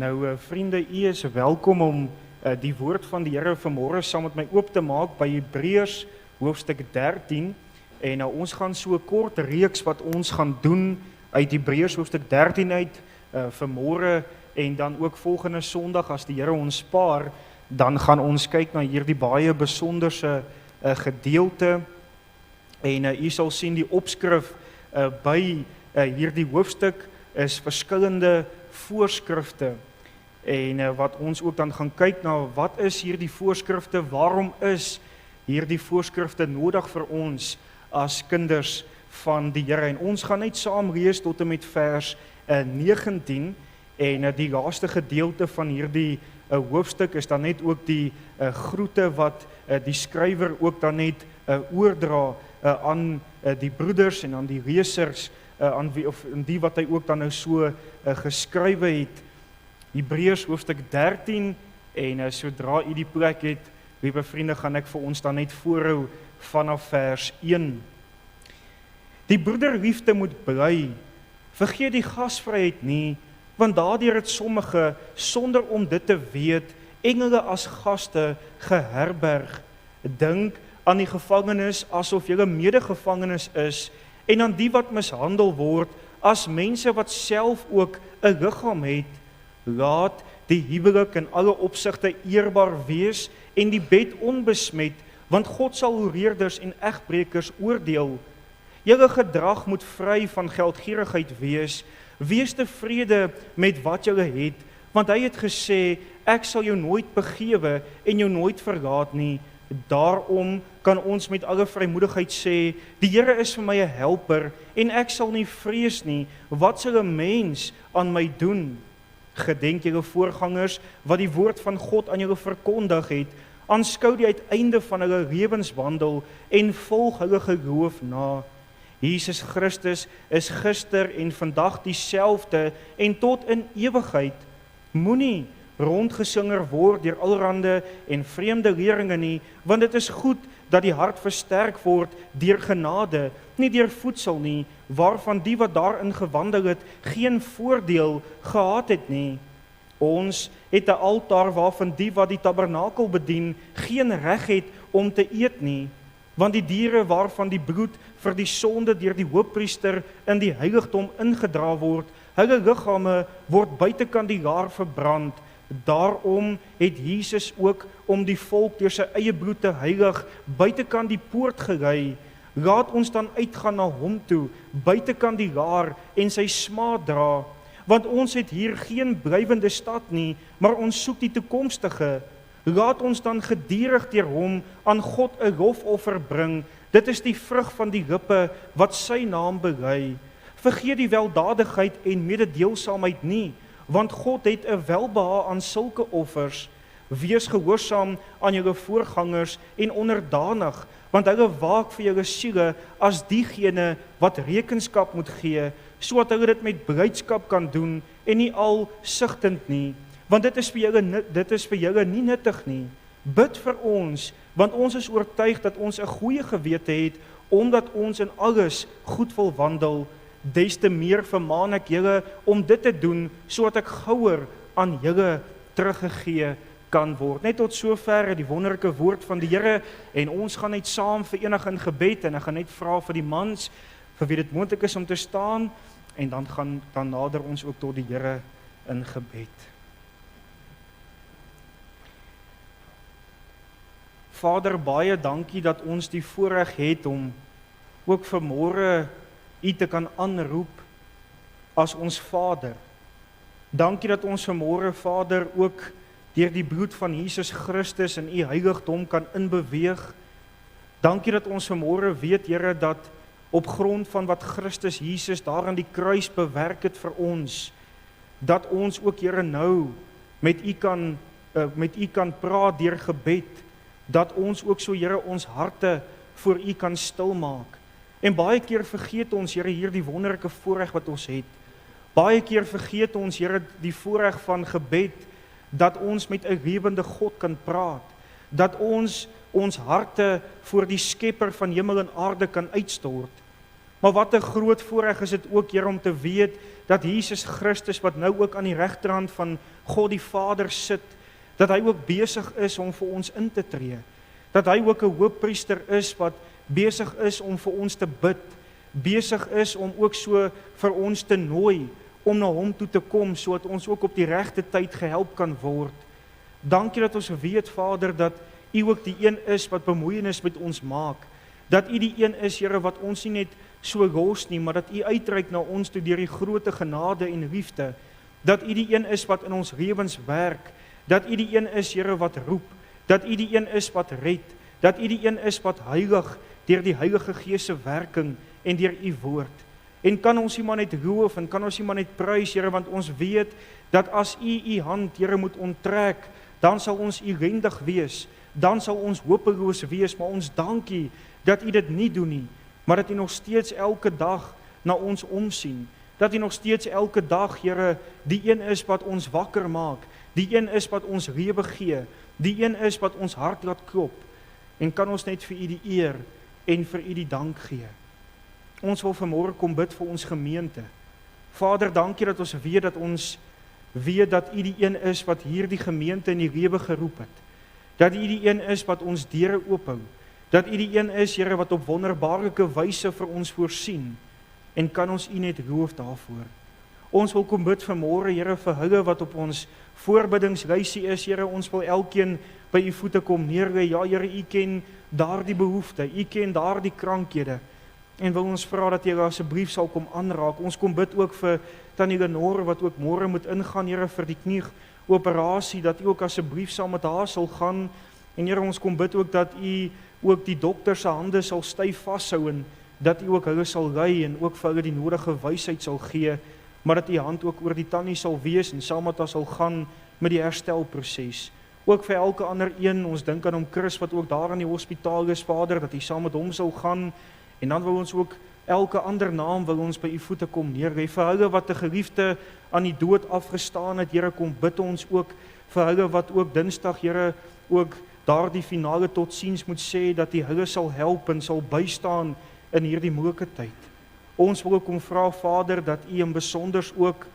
Nou vriende, u is welkom om die woord van die Here vanmôre saam met my oop te maak by Hebreërs hoofstuk 13. En ons gaan so 'n kort reeks wat ons gaan doen uit Hebreërs hoofstuk 13 uit vanmôre en dan ook volgende Sondag as die Here ons spaar, dan gaan ons kyk na hierdie baie besonderse gedeelte. En u sal sien die opskrif by hierdie hoofstuk is verskillende voorskrifte. En wat ons ook dan gaan kyk na, wat is hierdie voorskrifte, waarom is hierdie voorskrifte nodig vir ons as kinders van die Here. En ons gaan net saam lees tot en met vers 19 en die laaste gedeelte van hierdie hoofstuk is dan net ook die groete wat die skrywer ook dan net oordra aan die broeders en aan die lesers, aan die wat hy ook dan nou so geskrywe het. Hebreërs hoofstuk 13 en sodra u die plek het, liewe vriende, gaan ek vir ons dan net voorhou vanaf vers 1. Die broederliefde moet bly, vergeet die gasvryheid nie, want daardeur het sommige, sonder om dit te weet, engele as gaste geherberg. Dink aan die gevangenes asof julle medegevangenes is, en aan die wat mishandel word, as mense wat self ook 'n liggaam het. Laat die huwelik in alle opsigte eerbaar wees en die bed onbesmet, want God sal hoereerders en egbrekers oordeel. Julle gedrag moet vry van geldgierigheid wees. Wees tevrede met wat julle het, want hy het gesê, ek sal jou nooit begewe en jou nooit verlaat nie. Daarom kan ons met alle vrymoedigheid sê, die Here is vir my 'n helper en ek sal nie vrees nie. Wat sal 'n mens aan my doen? Gedenk julle voorgangers wat die woord van God aan julle verkondig het. Aanskou die uiteinde van hulle lewenswandel en volg hulle geloof na. Jesus Christus is gister en vandag dieselfde en tot in ewigheid. Moenie rondgesinger word deur allerhande en vreemde leringe nie, want dit is goed dat die hart versterk word deur genade, nie deur voedsel nie, waarvan die wat daarin gewandel het geen voordeel gehad het nie. Ons het 'n altaar waarvan die wat die tabernakel bedien geen reg het om te eet nie, want die diere waarvan die bloed vir die sonde deur die hoofpriester in die heiligdom ingedra word, hulle liggame word buitekant die laar verbrand. Daarom het Jesus ook om die volk deur sy eie bloed te heilig buitekant die poort gelei. Laat ons dan uitgaan na hom toe, buitekant die laar en sy smaad dra, want ons het hier geen blywende stad nie, maar ons soek die toekomstige. Laat ons dan gedurig deur hom aan God 'n lofoffer bring. Dit is die vrug van die lippe wat sy naam bely. Vergeet die weldadigheid en mededeelsaamheid nie, want God het 'n welbehae aan sulke offers. Wees gehoorsaam aan julle voorgangers en onderdanig, want hulle waak vir julle siele as diegene wat rekenskap moet gee, sodat hulle dit met blydskap kan doen en nie al sigtend nie, want dit is vir julle nie nuttig nie. Bid vir ons, want ons is oortuig dat ons 'n goeie gewete het, omdat ons in alles goed wil wandel. Des te meer vermaan ek julle om dit te doen, sodat ek gouer aan julle teruggegee kan word. Net tot sover die wonderlike woord van die Here, en ons gaan net saam verenig in gebed, en ek gaan net vra vir die mans, vir wie dit moontlik is om te staan, en dan nader ons ook tot die Here in gebed. Vader, baie dankie dat ons die voorreg het om ook vanmôre U te kan aanroep as ons Vader. Dankie dat ons vanmôre, Vader, ook deur die bloed van Jesus Christus in U heiligdom kan inbeweeg. Dankie dat ons vanmôre weet, Here, dat op grond van wat Christus Jesus daar aan die kruis bewerk het vir ons, dat ons ook, Here, nou met U kan praat deur gebed, dat ons ook so, Here, ons harte voor U kan stilmaak. En baie keer vergeet ons, Here, hier die wonderlike voorreg wat ons het. Baie keer vergeet ons, Here, die voorreg van gebed, dat ons met 'n lewende God kan praat, dat ons harte voor die Skepper van hemel en aarde kan uitstort. Maar wat 'n groot voorreg is dit ook, Here, om te weet dat Jesus Christus, wat nou ook aan die regterhand van God die Vader sit, dat hy ook besig is om vir ons in te tree, dat hy ook 'n hoëpriester is wat besig is om vir ons te bid, besig is om ook so vir ons te nooi, om na hom toe te kom, sodat ons ook op die regte tyd gehelp kan word. Dankie dat ons weet, Vader, dat U ook die een is wat bemoeienis met ons maak, dat U die een is, Here, wat ons nie net so los nie, maar dat U uitreik na ons toe deur die groote genade en liefde, dat U die een is wat in ons lewens werk, dat U die een is, Here, wat roep, dat U die een is wat red, dat U die een is wat heilig deur die Heilige Gees se werking en deur U woord. En kan ons U maar net loof en kan ons U maar net prys, Here, want ons weet dat as U U hand, Here, moet onttrek, dan sal ons ellendig wees, dan sal ons hopeloos wees, maar ons dankie dat U dit nie doen nie, maar dat U nog steeds elke dag na ons omsien, dat U nog steeds elke dag, Here, die een is wat ons wakker maak, die een is wat ons lewe gee, die een is wat ons hart laat klop, en kan ons net vir U die eer en vir U die dank gee. Ons wil vanmôre kom bid vir ons gemeente. Vader, dankie dat ons weet dat U die een is wat hierdie gemeente in die lewe geroep het, dat U die een is wat ons deure oophou, dat U die een is, Here, wat op wonderbaarlike wyse vir ons voorsien, en kan ons U net loof daarvoor. Ons wil kom bid vanmôre, Here, vir hulle wat op ons voorbiddingslysie is, Here, ons wil elkeen by U voete kom neerlê. Ja, Here, U ken daardie behoefte, U ken daardie krankhede, en wil ons vra dat U asseblief sal kom aanraak. Ons kom bid ook vir Tannie Lenore, wat ook môre moet ingaan, Here, vir die knieoperasie, dat U ook asseblief saam met haar sal gaan, en Here, ons kom bid ook dat U ook die dokter se hande sal styf vashou, en dat U ook hulle sal lei, en ook vir hulle die nodige wysheid sal gee, maar dat U hand ook oor die tannie sal wees, en saam met haar sal gaan met die herstelproses. Ook vir elke ander een, ons dink aan hom Chris, wat ook daar in die hospitaal is, Vader, dat U saam met hom sal gaan, en dan wil ons ook elke ander naam wil ons by U voete kom neerlê. Vir hulle wat 'n geliefde aan die dood afgestaan het, Here, kom bid ons ook vir hulle wat ook Dinsdag, Here, ook daardie finale totsiens moet sê, dat U hulle sal help en sal bystaan in hierdie moeilike tyd. Ons wil ook kom vra, Vader, dat U in besonders ook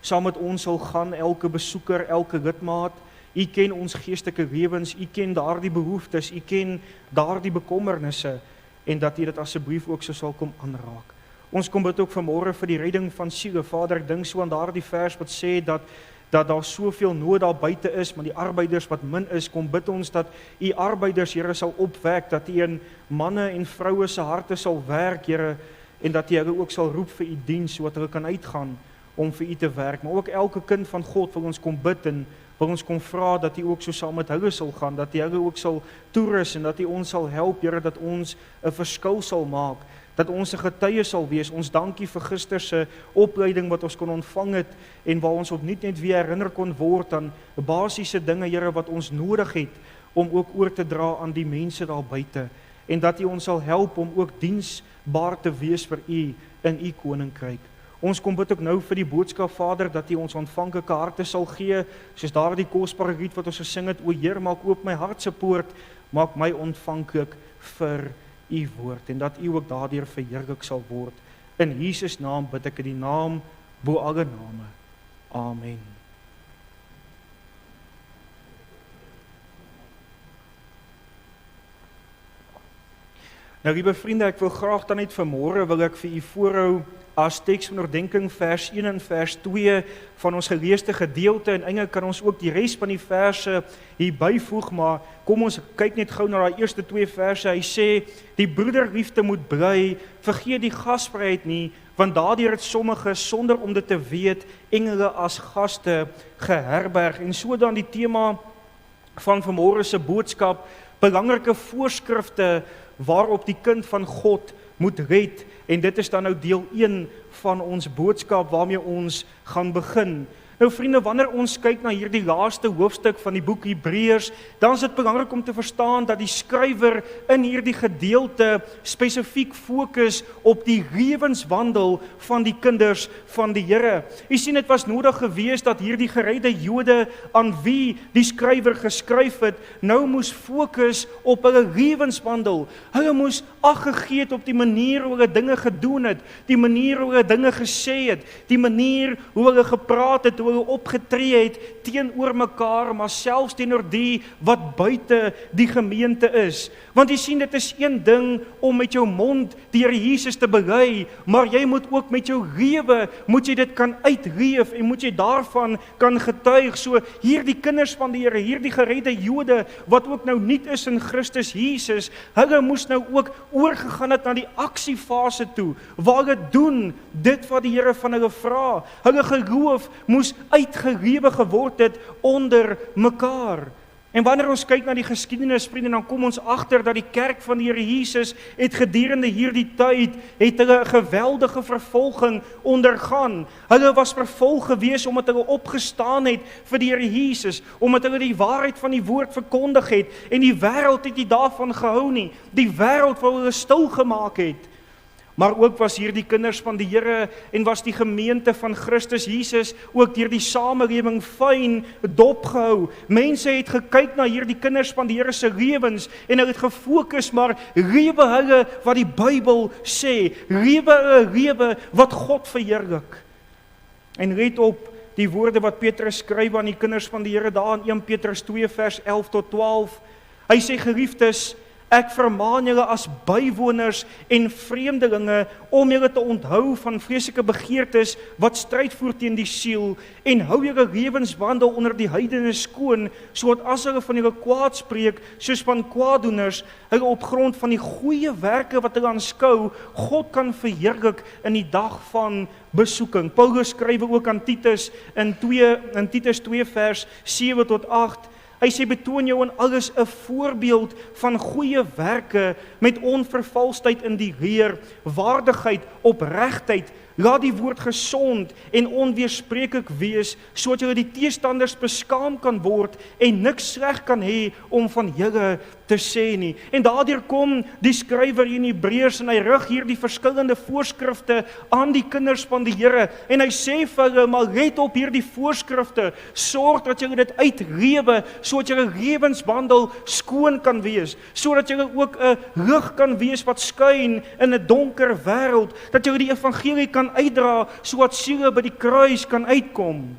saam met ons sal gaan, elke besoeker, elke lidmaat. U ken ons geestelike lewens, U ken daardie behoeftes, U ken daardie bekommernisse, en dat U dit asseblief ook so sal kom aanraak. Ons kom bid ook vanmôre vir die redding van siele. Vader, ek dink so aan daardie vers wat sê dat daar soveel nood daar buite is, maar die arbeiders wat min is, kom bid ons dat U arbeiders, Here, sal opwek, dat U in manne en vroue se harte sal werk, Here, en dat U hulle ook sal roep vir U diens, sodat hulle kan uitgaan om vir U te werk. Maar ook elke kind van God wil ons kom bid en wil ons kom vra dat U ook so saam met hulle sal gaan, dat U hulle ook sal toerus en dat U ons sal help, Here, dat ons 'n verskil sal maak, dat ons 'n getuie sal wees. Ons dankie vir gister se opleiding wat ons kon ontvang het en waar ons opnuut net weer herinner kon word aan basiese dinge, Here, wat ons nodig het om ook oor te dra aan die mense daar buite, en dat U ons sal help om ook diensbaar te wees vir U in U koninkryk. Ons kom bid ook nou vir die boodskap, Vader, dat U ons ontvanklike harte sal gee, soos daardie kosbare lied wat ons gesing het, o Heer, maak oop my hart se poort, maak my ontvanklik vir U woord, en dat U ook daardeur verheerlik sal word. In Jesus naam bid ek in die naam bo alle name. Amen. Nou, lieve vriende, ek wil graag dan net vanmôre wil ek vir U voorhou as teks van oordeenking vers 1 en vers 2 van ons geleesde gedeelte, en eintlik kan ons ook die res van die verse hier byvoeg, maar kom ons kyk net gou na daai eerste 2 verse. Hy sê, die broederliefde moet bly, vergeet die gasvryheid nie, want daardeur het sommige sonder om dit te weet engele as gaste geherberg. En so dan die tema van vanmôre se boodskap, belangrike voorskrifte waarop die kind van God moet red, en dit is dan nou deel 1 van ons boodskap waarmee ons gaan begin. Nou vriende, wanneer ons kyk na hierdie laaste hoofstuk van die boek Hebreërs, dan is dit belangrik om te verstaan dat die skrywer in hierdie gedeelte spesifiek fokus op die lewenswandel van die kinders van die Here. U sien, dit was nodig geweest dat hierdie geredde Jode aan wie die skrywer geskryf het, nou moes fokus op hulle lewenswandel. Hulle moes ag gegee het op die manier hoe hulle dinge gedoen het, die manier hoe hulle dinge gesê het, die manier hoe hulle gepraat het, hoe hulle opgetree het teenoor mekaar, maar selfs teenoor die wat buite die gemeente is. Want jy sien, dit is een ding om met jou mond die Here Jesus te bely, maar jy moet ook met jou lewe, moet jy dit kan uitleef en moet jy daarvan kan getuig. So hierdie kinders van die Here, hierdie geredde Jode, wat ook nou nuut is in Christus Jesus, hulle moes nou ook oorgegaan het na die aksiefase toe, waar hulle doen dit wat die Here van hulle vra. Hulle geloof moes uitgelewe geword het onder mekaar. En wanneer ons kyk na die geskiedenis, vriende, dan kom ons agter dat die kerk van die Here Jesus het gedurende hierdie tyd, het hulle 'n geweldige vervolging ondergaan. Hulle was vervolg gewees omdat hulle opgestaan het vir die Here Jesus, omdat hulle die waarheid van die woord verkondig het, en die wêreld het nie daarvan gehou nie. Die wêreld wou hulle stil gemaak het. Maar ook was hier die kinders van die Here en was die gemeente van Christus Jesus ook deur die samelewing fyn dopgehou. Mense het gekyk na hierdie kinders van die Here se lewens en hulle het gefokus, maar lewe hulle wat die Bybel sê, lewe 'n lewe wat God verheerlik. En let op die woorde wat Petrus skryf aan die kinders van die Here daar in 1 Petrus 2 vers 11 tot 12. Hy sê, geliefdes, ek vermaan julle as bywoners en vreemdelinge om julle te onthou van vleeslike begeertes wat stryd voer teen die siel, en hou julle lewenswandel onder die heidene skoon, sodat as hulle van julle kwaad spreek, soos van kwaaddoeners, hulle op grond van die goeie werke wat hulle aanskou, God kan verheerlik in die dag van besoeking. Paulus skryf ook aan Titus in Titus 2 vers 7 tot 8. Hy sê, betoon jou in alles 'n voorbeeld van goeie werke met onvervalsheid in die leer, waardigheid, opregtheid. Laat die woord gesond en onweerspreeklik wees, sodat julle die teestanders beskaam kan word en niks sleg kan hê om van julle te sê nie. En daardeur kom die skrywer in Hebreërs en hy rig hier die verskillende voorskrifte aan die kinders van die Here. En hy sê vir hulle, maar let op hierdie voorskrifte, sorg dat julle dit uitlewe, sodat julle lewenswandel skoon kan wees, sodat julle ook 'n lig kan wees wat skyn in 'n donker wêreld, dat julle die evangelie kan uitdra, sodat siele by die kruis kan uitkom.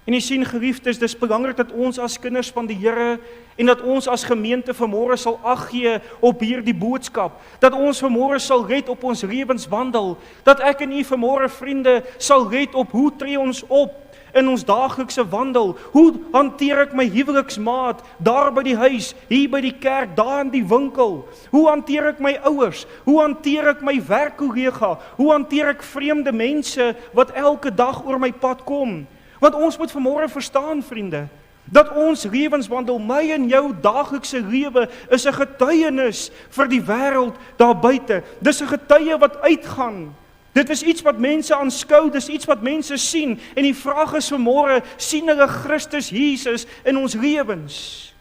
En jy sien, geliefdes, dis belangrik dat ons as kinders van die Here en dat ons as gemeente vanmôre sal ag gee op hierdie boodskap, dat ons vanmôre sal let op ons lewenswandel, dat ek en u vanmôre, vriende, sal let op hoe tree ons op in ons daaglikse wandel. Hoe hanteer ek my huweliksmaat daar by die huis, hier by die kerk, daar in die winkel? Hoe hanteer ek my ouers? Hoe hanteer ek my werkkollega? Hoe hanteer ek vreemde mense wat elke dag oor my pad kom? Want ons moet vanmôre verstaan, vriende, dat ons lewenswandel, my en jou daaglikse lewe, is 'n getuienis vir die wêreld daar buite. Dis 'n getuie wat uitgaan. Dit is iets wat mense aanskou, dis iets wat mense sien, en die vraag is vanmôre, sien hulle Christus Jesus in ons lewens?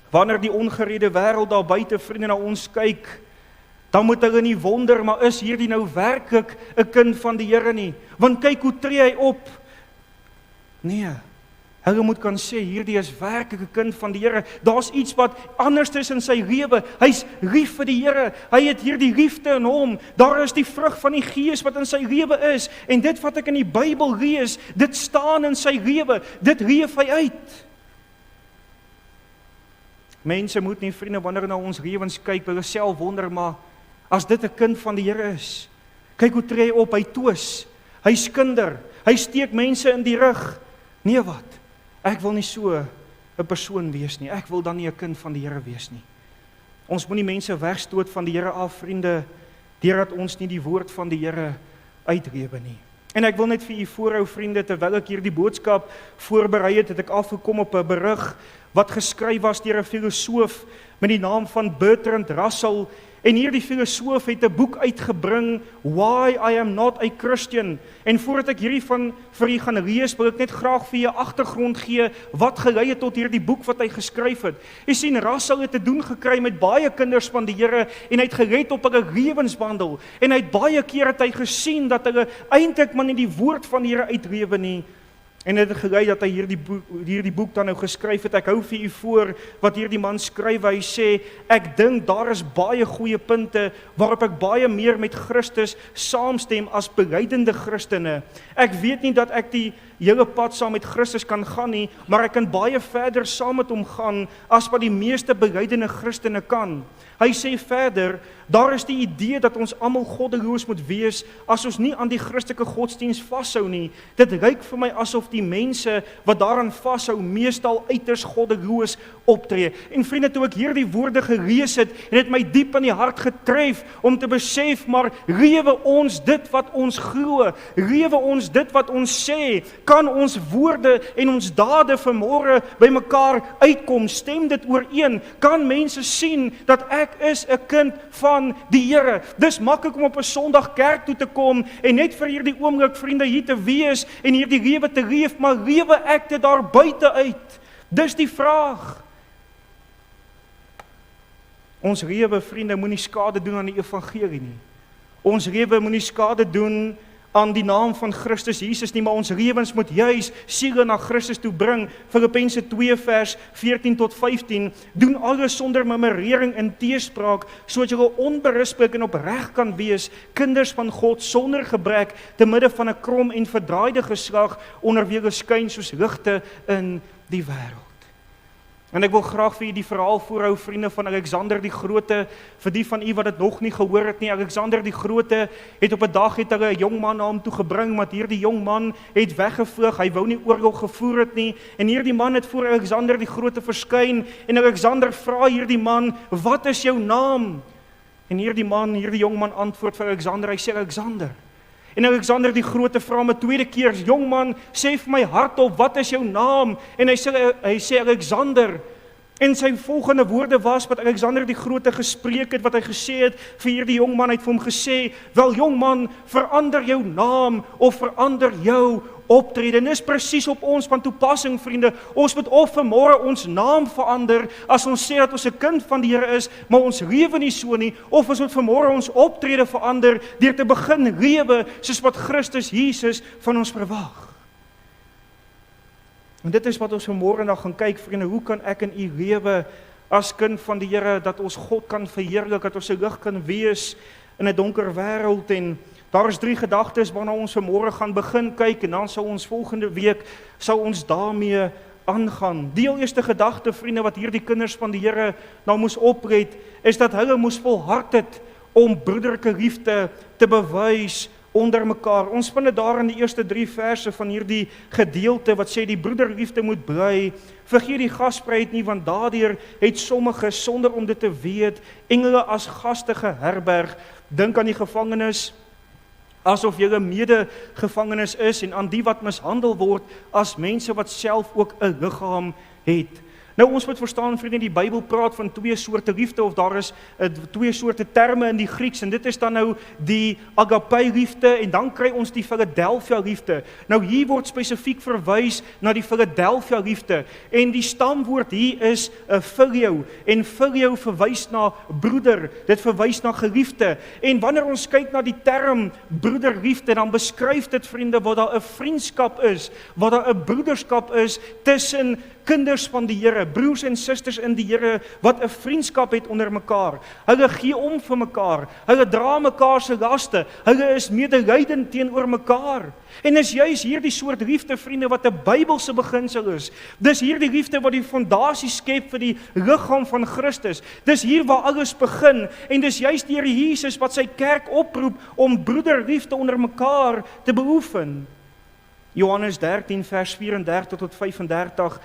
Wanneer die ongeredde wêreld daar buite, vriende, na ons kyk, dan moet hulle nie wonder, maar is hierdie nou werklik 'n kind van die Here nie? Want kyk hoe tree hy op. Nee, hulle moet kan sê, hierdie is werklik 'n kind van die Here. Daar's iets wat anders is in sy lewe. Hy's lief vir die Here. Hy het hierdie liefde in hom. Daar is die vrug van die Gees wat in sy lewe is. En dit wat ek in die Bybel lees, dit staan in sy lewe. Dit leef hy uit. Mense moet nie, vriende, wanneer na ons lewens kyk, hulle self wonder, maar as dit 'n kind van die Here is, kyk hoe tree hy op, hy toos, hy skinder, hy steek mense in die rug. Nee, wat? Ek wil nie so 'n persoon wees nie. Ek wil dan nie 'n kind van die Here wees nie. Ons moenie mense wegstoot van die Here af, vriende, deurdat ons nie die woord van die Here uitlewe nie. En ek wil net vir u voorhou, vriende, terwyl ek hierdie boodskap voorberei het, het ek afgekom op 'n berig wat geskryf was deur 'n filosoof met die naam van Bertrand Russell. En hierdie filosoof het 'n boek uitgebring, Why I Am Not a Christian. En voordat ek hierdie vir u gaan lees, wil ek net graag vir u 'n agtergrond gee wat gelei het tot hierdie boek wat hy geskryf het. Jy sien, Russell het te doen gekry met baie kinders van die Here en hy het gelet op hulle lewenswandel. En hy het baie keer het hy gesien dat hulle eintlik maar nie die woord van die Here uitlewe nie. En dit het gelei dat hy hierdie boek dan nou geskryf het. Ek hou vir u voor wat hierdie man skryf. Hy sê, ek dink daar is baie goeie punte waarop ek baie meer met Christus saamstem as belydende Christene. Ek weet nie dat ek die hele pad saam met Christus kan gaan nie, maar ek kan baie verder saam met hom gaan as wat die meeste belydende Christene kan. Hy sê verder, daar is die idee dat ons almal goddeloos moet wees as ons nie aan die Christelike godsdiens vashou nie. Dit lyk vir my asof die mense wat daaraan vashou meestal uiters goddeloos optree. En vriende, toe ek hierdie woorde gelees het, het dit my diep in die hart getref om te besef, maar lewe ons dit wat ons glo, lewe ons dit wat ons sê, kan ons woorde en ons dade vanmôre by mekaar uitkom, stem dit ooreen, kan mense sien dat ek is 'n kind van die Here. Dis maklik om op 'n Sondag kerk toe te kom en net vir hierdie oomblik, vriende, hier te wees en hierdie lewe te leef, maar lewe ek dit daar buite uit? Dis die vraag. Ons lewe, vriende, moenie skade doen aan die evangelie nie. Ons lewe moenie skade doen aan die naam van Christus Jesus nie, maar ons lewens moet juis siele na Christus toe bring. Filippense 2 vers 14 tot 15, doen alles sonder murmurering en teespraak, sodat julle onberispelik en opreg kan wees, kinders van God sonder gebrek, te midde van 'n krom en verdraaide geslag, onder wie julle skyn soos ligte in die wêreld. En ek wil graag vir u die verhaal voorhou, vriende, van Alexander die Grote, vir die van u wat dit nog nie gehoor het nie. Alexander die Grote het op 'n dag hulle 'n jong man na hom toe gebring, maar hierdie jong man het weggevlug, hy wou nie oorlog gevoer het nie, en hierdie man het voor Alexander die Grote verskyn, en Alexander vra hierdie man, wat is jou naam? En hierdie jong man antwoord vir Alexander, hy sê Alexander. En Alexander die Grote vra hom 'n tweede keer, jong man, sê vir my hardop, wat is jou naam? En hy sê Alexander. En sy volgende woorde was wat Alexander die Grote gespreek het, wat hy gesê het vir hierdie jong man, hy het vir hom gesê, wel jong man, verander jou naam of verander jou optrede. En dis presies op ons van toepassing, vriende. Ons moet of vanmôre ons naam verander as ons sê dat ons 'n kind van die Here is, maar ons lewe nie so nie, of ons moet vanmôre ons optrede verander deur te begin lewe soos wat Christus Jesus van ons verwag. En dit is wat ons vanmôre na gaan kyk, vriende. Hoe kan ek en u lewe as kind van die Here, dat ons God kan verheerlik, dat ons 'n lig kan wees in 'n donker wêreld? En daar is 3 gedagtes waarna ons vanmôre gaan begin kyk, en dan sal ons volgende week daarmee aangaan. Die eerste gedagte, vriende, wat hierdie kinders van die Here nou moes oplet, is dat hulle moes volhard het om broederlike liefde te bewys onder mekaar. Ons vind dit daar in die eerste 3 verse van hierdie gedeelte wat sê die broederliefde moet bly. Vergeet die gasvryheid nie, want daardeur het sommige sonder om dit te weet engele as gaste geherberg. Dink aan die gevangenes asof jy 'n mede-gevangenes is, en aan die wat mishandel word as mense wat self ook 'n liggaam het. Nou ons moet verstaan, vriende, die Bybel praat van 2 soorte liefde, of daar is 2 soorte terme in die Grieks, en dit is dan nou die agape liefde, en dan kry ons die Philadelphia liefde. Nou hier word spesifiek verwys na die Philadelphia liefde, en die stamwoord hier is filio, en filio verwys na broeder, dit verwys na geliefde. En wanneer ons kyk na die term broederliefde, dan beskryf dit, vriende, wat daar 'n vriendskap is, wat daar 'n broederskap is tussen kinders van die Here, broers en susters in die Here, wat 'n vriendskap het onder mekaar. Hulle gee om vir mekaar, hulle dra mekaar se laste, hulle is medelydend teenoor mekaar. En dis juis hierdie soort liefde, vriende, wat 'n Bybelse beginsel is. Dis hierdie liefde wat die fondasie skep vir die liggaam van Christus. Dis hier waar alles begin, en dis juis deur Jesus wat sy kerk oproep om broederliefde onder mekaar te beoefen. Johannes 13 vers 34 tot 35,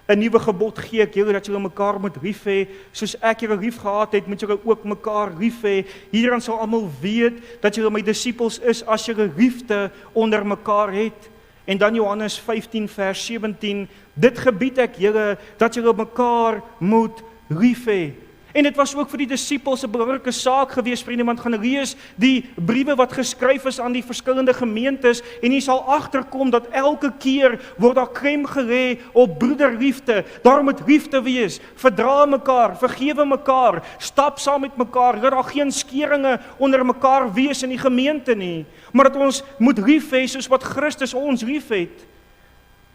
'n nuwe gebod gee ek julle, dat julle mekaar moet lief hê, soos ek julle lief gehad het, moet julle ook mekaar lief hê. Hieraan sal almal weet dat julle my disippels is, as julle liefde onder mekaar het. En dan Johannes 15 vers 17, dit gebied ek julle, dat julle mekaar moet lief hê. En dit was ook vir die disippels 'n belangrike saak gewees, vriende, want gaan lees die briewe wat geskryf is aan die verskillende gemeentes, en jy sal agterkom dat elke keer word daar klem gelê op broederliefde. Daar moet liefde wees, verdra mekaar, vergewe mekaar, stap saam met mekaar, dat daar geen skeringe onder mekaar wees in die gemeente nie, maar dat ons moet lief hê soos wat Christus ons liefhet.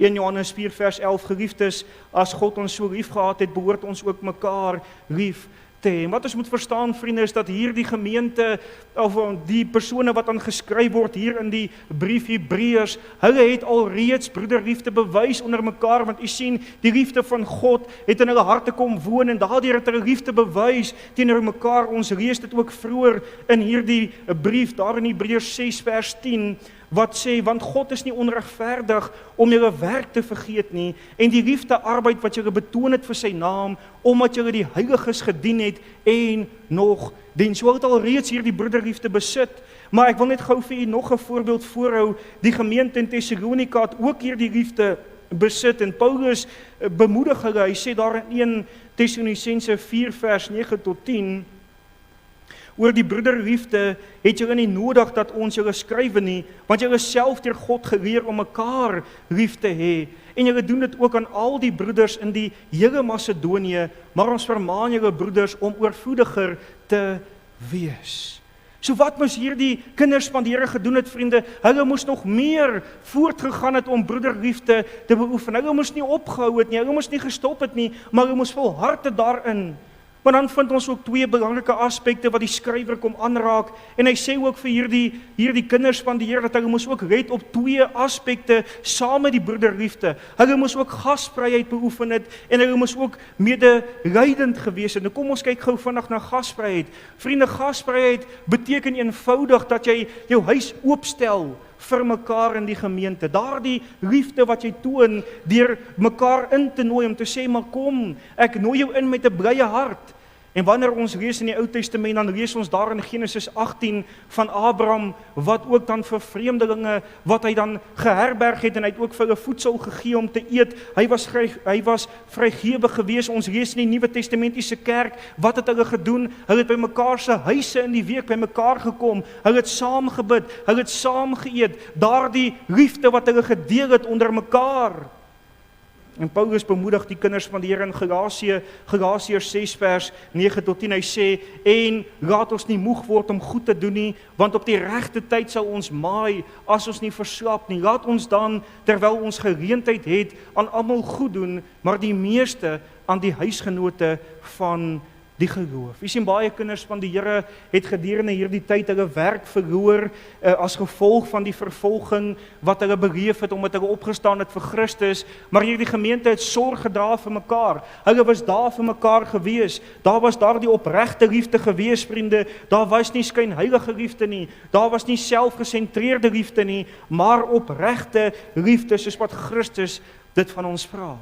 1 Johannes 4 vers 11, geliefdes, as God ons so lief gehad het, behoort ons ook mekaar lief te hê. En wat ons moet verstaan, vriende, is dat hier die gemeente, of die persone wat aan geskryf word hier in die brief Hebreërs, hulle het alreeds broederliefde bewys onder mekaar, want u sien, die liefde van God het in hulle harte kom woon, en daardeur het hulle liefde bewys teenoor mekaar. Ons lees dit ook vroeër in hierdie brief, daar in Hebreërs 6 vers 10, wat sê, want God is nie onregverdig om julle werk te vergeet nie, en die liefdearbeid wat julle betoon het vir sy naam, omdat julle die heiliges gedien het, en nog dien. So het alreeds hier die broederliefde besit, maar ek wil net gou vir u nog 'n voorbeeld voorhou. Die gemeente in Thessalonika het ook hier die liefde besit, en Paulus bemoedig hulle, hy sê daar in 1 Thessalonisense 4 vers 9 tot 10, oor die broederliefde het julle nie nodig dat ons julle skrywe nie, want julle self deur God geleer om mekaar lief te hê, en julle doen dit ook aan al die broeders in die hele Macedonië, maar ons vermaan julle broeders om oorvloediger te wees. So wat moes hierdie kinders van die Here gedoen het, vriende? Hulle moes nog meer voortgegaan het om broederliefde te beoefen. Hulle moes nie opgehou het nie, hulle moes nie gestop het nie, maar hulle moes volhard het daarin. Maar dan vind ons ook twee belangrike aspekte wat die skrywer kom aanraak, en hy sê ook vir hierdie kinders van die Here dat hulle moes ook let op twee aspekte saam met die broederliefde. Hulle moes ook gasvryheid beoefen het, en hulle moes ook medelydend gewees het. Nou kom ons kyk gou vinnig na gasvryheid. Vriende, gasvryheid beteken eenvoudig dat jy jou huis oopstel vir mekaar in die gemeente. Daardie liefde wat jy toon deur mekaar in te nooi om te sê, maar kom, ek nooi jou in met 'n blye hart. En wanneer ons lees in die Ou Testament, dan lees ons daar in Genesis 18 van Abraham, wat ook dan vir vreemdelinge, wat hy dan geherberg het, en hy het ook vir hulle voedsel gegee om te eet. Hy was vrygewig gewees. Ons lees in die Nuwe Testamentiese kerk, wat het hulle gedoen? Hulle het by mekaar se huise in die week by mekaar gekom, hulle het saam gebid, hulle het saam geëet, daardie liefde wat hulle gedeel het onder mekaar. En Paulus bemoedig die kinders van die Here in Galasiërs 6 vers 9 tot 10, hy sê, en laat ons nie moeg word om goed te doen nie, want op die regte tyd sal ons maai, as ons nie verslap nie. Laat ons dan, terwyl ons geleentheid het, aan almal goed doen, maar die meeste aan die huisgenote van die geloof. Jy sien, baie kinders van die Here het gedurende hierdie tyd hulle werk verloor as gevolg van die vervolging wat hulle beleef het omdat hulle opgestaan het vir Christus, maar hierdie gemeente het sorg gedra vir mekaar. Hulle was daar vir mekaar gewees. Daar was daar die opregte liefde gewees, vriende. Daar was nie skynheilige liefde nie. Daar was nie selfgesentreerde liefde nie, maar opregte liefde soos wat Christus dit van ons vra.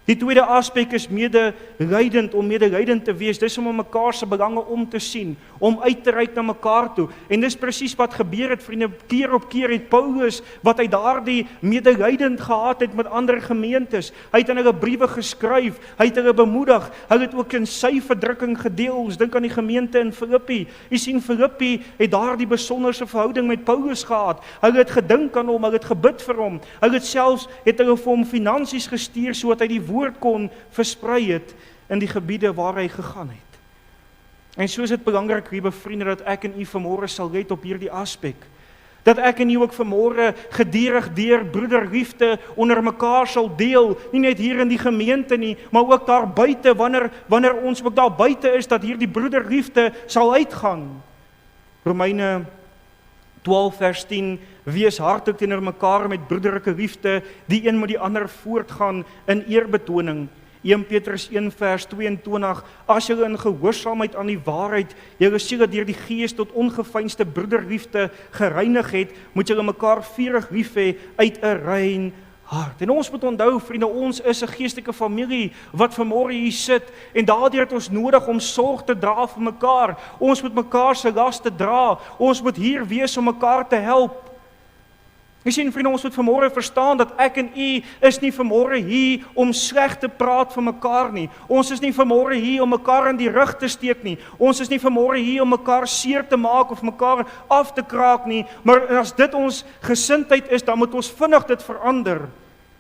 Die tweede aspek is medelydend, om medelydend te wees. Dis om mekaar se belange om te sien, om uit te reik na mekaar toe. En dis presies wat gebeur het, vriende. Keer op keer het Paulus, wat hy daardie medelydend gehad het met ander gemeentes. Hy het in hulle briewe geskryf, hy het hulle bemoedig, hy het ook in sy verdrukking gedeel. Ons dink aan die gemeente in Filippi. Jy sien, Filippi het daardie besonderse verhouding met Paulus gehad. Hulle het gedink aan hom, hulle het gebid vir hom. Hulle het selfs vir hom finansies gestuur sodat hy die woord kon versprei het in die gebiede waar hy gegaan het. En so is dit belangrik, lieve vriende, dat ek en u vanmôre sal let op hierdie aspek. Dat ek en u ook vanmôre gedurig deur broederliefde onder mekaar sal deel, nie net hier in die gemeente nie, maar ook daar buite, wanneer ons ook daar buite is, dat hierdie broederliefde sal uitgaan. Romeine 12 vers 10, wees hartlik teenoor mekaar met broederlike liefde, die een met die ander voortgaan in eerbetoning. 1 Petrus 1 vers 22, as julle in gehoorsaamheid aan die waarheid, julle siele deur die Gees tot ongeveinsde broederliefde gereinig het, moet julle mekaar vurig lief hê uit 'n rein hart. En ons moet onthou, vriende, ons is 'n geestelike familie wat vanmôre hier sit, en daardeur het ons nodig om sorg te dra vir mekaar. Ons moet mekaar se laste dra. Ons moet hier wees om mekaar te help. Jy sien, vriende, ons moet vanmôre verstaan dat ek en u is nie vanmôre hier om sleg te praat vir mekaar nie. Ons is nie vanmôre hier om mekaar in die rug te steek nie. Ons is nie vanmôre hier om mekaar seer te maak of mekaar af te kraak nie. Maar as dit ons gesindheid is, dan moet ons vinnig dit verander.